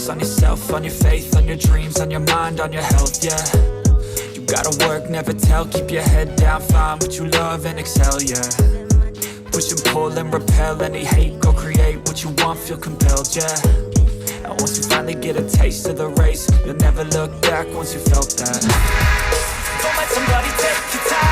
focus on yourself, on your faith, on your dreams, on your mind, on your health, yeah. You gotta work, never tell, keep your head down, find what you love and excel, yeah. Push and pull and repel any hate, go create what you want, feel compelled, yeah. And once you finally get a taste of the race, you'll never look back once you felt that. Don't let somebody take your time.